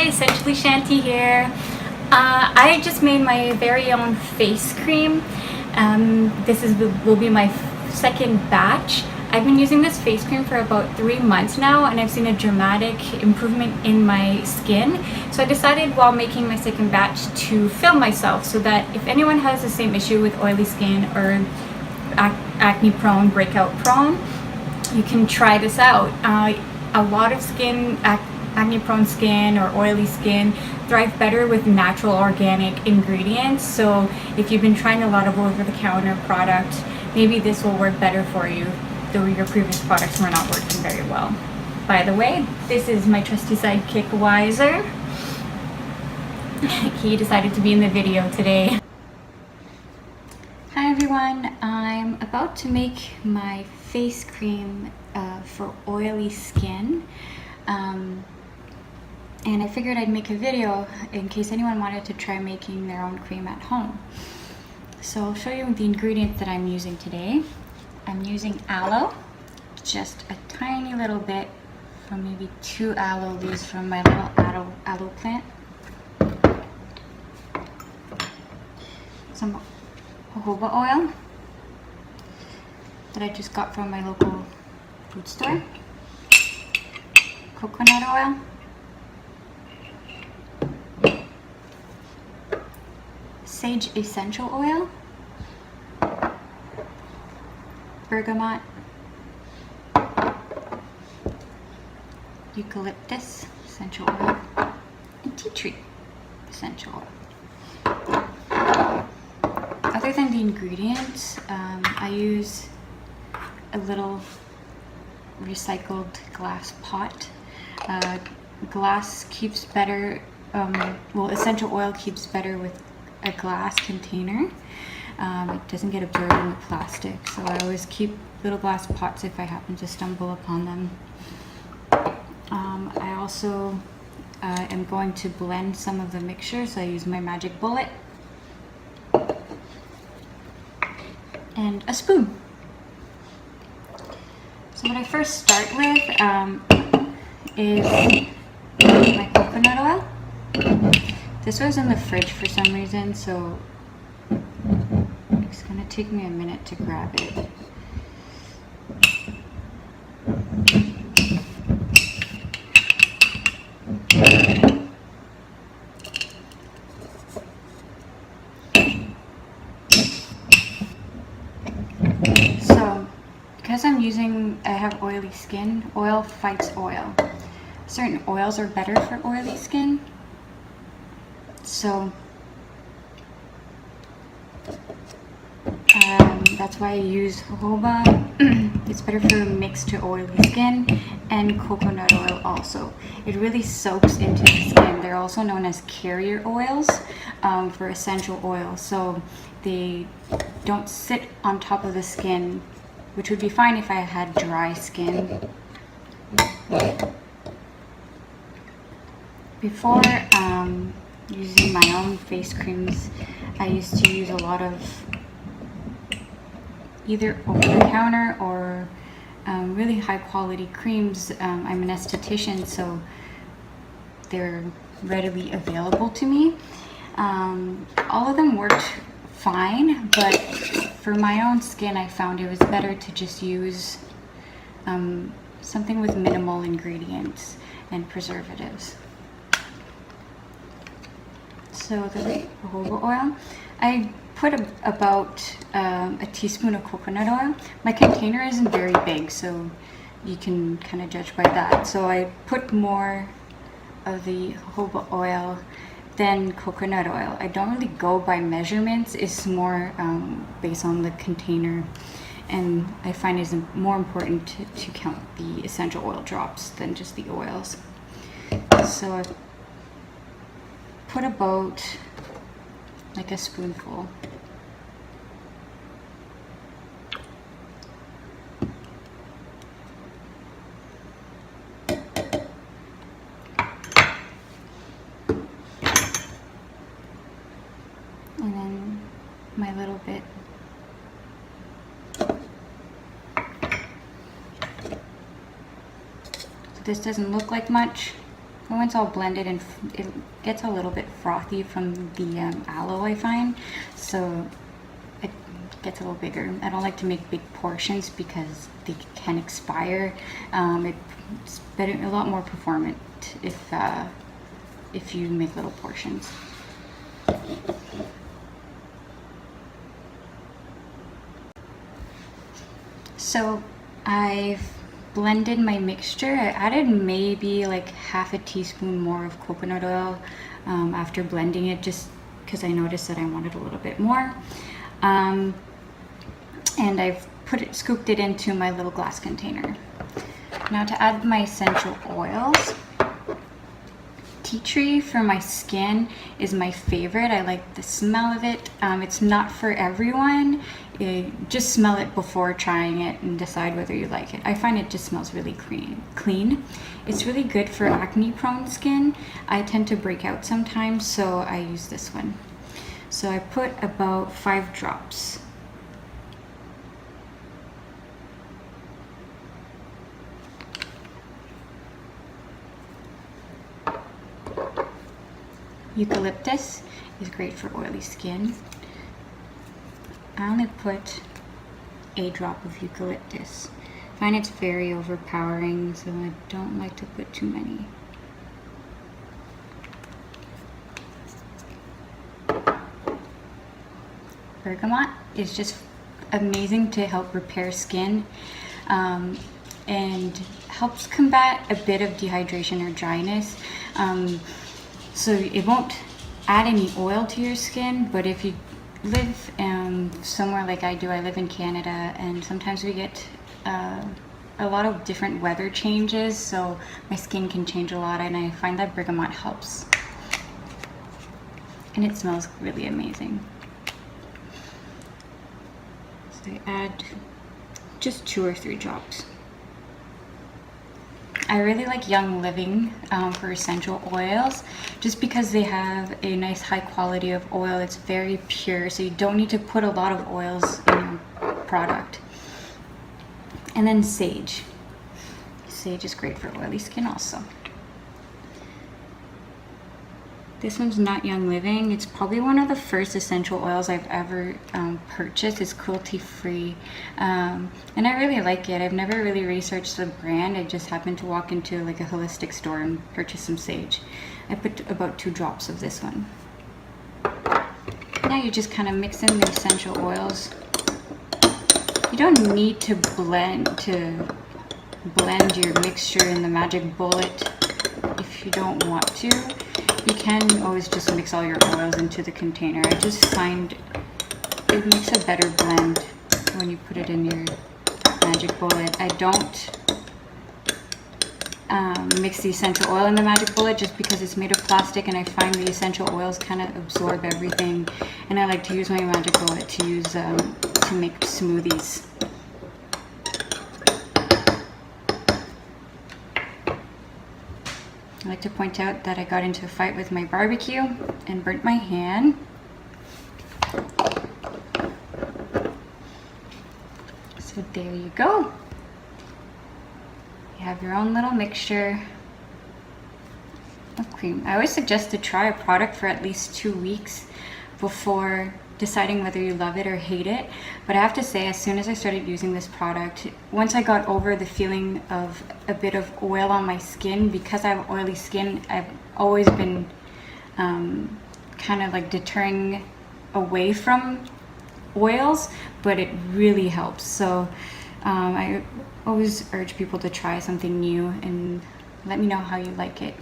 Hi, Essentially Shanty here. I just made my very own face cream. Will be my second batch. I've been using this face cream for about 3 months now, and I've seen a dramatic improvement in my skin. So I decided while making my second batch to film myself so that if anyone has the same issue with oily skin or acne prone, breakout prone, you can try this out. A lot of acne prone skin or oily skin thrive better with natural organic ingredients. So if you've been trying a lot of over-the-counter product, maybe this will work better for you, though your previous products were not working very well. By the way, this is my trusty sidekick Wiser. He decided to be in the video today. Hi everyone, I'm about to make my face cream for oily skin. And I figured I'd make a video in case anyone wanted to try making their own cream at home. So I'll show you the ingredients that I'm using today. I'm using aloe, just a tiny little bit, from maybe 2 aloe leaves from my little aloe plant. Some jojoba oil that I just got from my local food store. Coconut oil. Sage essential oil. Bergamot. Eucalyptus essential oil. And tea tree essential oil. Other than the ingredients, I use a little recycled glass pot. Glass keeps better, essential oil keeps better with a glass container. It doesn't get absorbed in the plastic, so I always keep little glass pots if I happen to stumble upon them. I also am going to blend some of the mixture, so I use my magic bullet and a spoon. So what I first start with is my coconut oil. This was in the fridge for some reason, so it's gonna take me a minute to grab it. So, because I have oily skin, oil fights oil. Certain oils are better for oily skin. So that's why I use jojoba. It's better for mixed to oily skin, and coconut oil also. It really soaks into the skin. They're also known as carrier oils for essential oils. So they don't sit on top of the skin, which would be fine if I had dry skin. Before using my own face creams, I used to use a lot of either over-the-counter or really high-quality creams. I'm an esthetician, so they're readily available to me. All of them worked fine, but for my own skin, I found it was better to just use something with minimal ingredients and preservatives. So the jojoba oil, I put about a teaspoon of coconut oil. My container isn't very big, so you can kind of judge by that. So I put more of the jojoba oil than coconut oil. I don't really go by measurements. It's more based on the container, and I find it's more important to count the essential oil drops than just the oils. So I put about like a spoonful. And then my little bit. So this doesn't look like much, when it's all blended and it gets a little bit frothy from the aloe, I find, so it gets a little bigger. I don't like to make big portions because they can expire. It's better, a lot more performant if you make little portions. So I've blended my mixture. I added maybe like half a teaspoon more of coconut oil after blending it, just because I noticed that I wanted a little bit more. And I've scooped it into my little glass container. Now to add my essential oils. Tea tree for my skin is my favorite. I like the smell of it. It's not for everyone. Just smell it before trying it and decide whether you like it. I find it just smells really clean. It's really good for acne prone skin. I tend to break out sometimes, so I use this one. So I put about 5 drops. Eucalyptus is great for oily skin. I only put a drop of eucalyptus. I find it's very overpowering, so I don't like to put too many. Bergamot is just amazing to help repair skin and helps combat a bit of dehydration or dryness. So it won't add any oil to your skin, but if you live somewhere like I do, I live in Canada, and sometimes we get a lot of different weather changes, so my skin can change a lot, and I find that bergamot helps. And it smells really amazing. So I add just 2 or 3 drops. I really like Young Living for essential oils, just because they have a nice high quality of oil. It's very pure, so you don't need to put a lot of oils in your product. And then sage. Sage is great for oily skin also. This one's not Young Living. It's probably one of the first essential oils I've ever purchased. It's cruelty free, and I really like it. I've never really researched the brand. I just happened to walk into like a holistic store and purchase some sage. I put about 2 drops of this one. Now you just kind of mix in the essential oils. You don't need to blend your mixture in the magic bullet if you don't want to. You can always just mix all your oils into the container. I just find it makes a better blend when you put it in your magic bullet. I don't mix the essential oil in the magic bullet just because it's made of plastic, and I find the essential oils kind of absorb everything, and I like to use my magic bullet to use to make smoothies. I like to point out that I got into a fight with my barbecue and burnt my hand. So there you go. You have your own little mixture of cream. I always suggest to try a product for at least 2 weeks before deciding whether you love it or hate it. But I have to say, as soon as I started using this product, once I got over the feeling of a bit of oil on my skin, because I have oily skin, I've always been kind of like deterring away from oils, but it really helps. So I always urge people to try something new and let me know how you like it.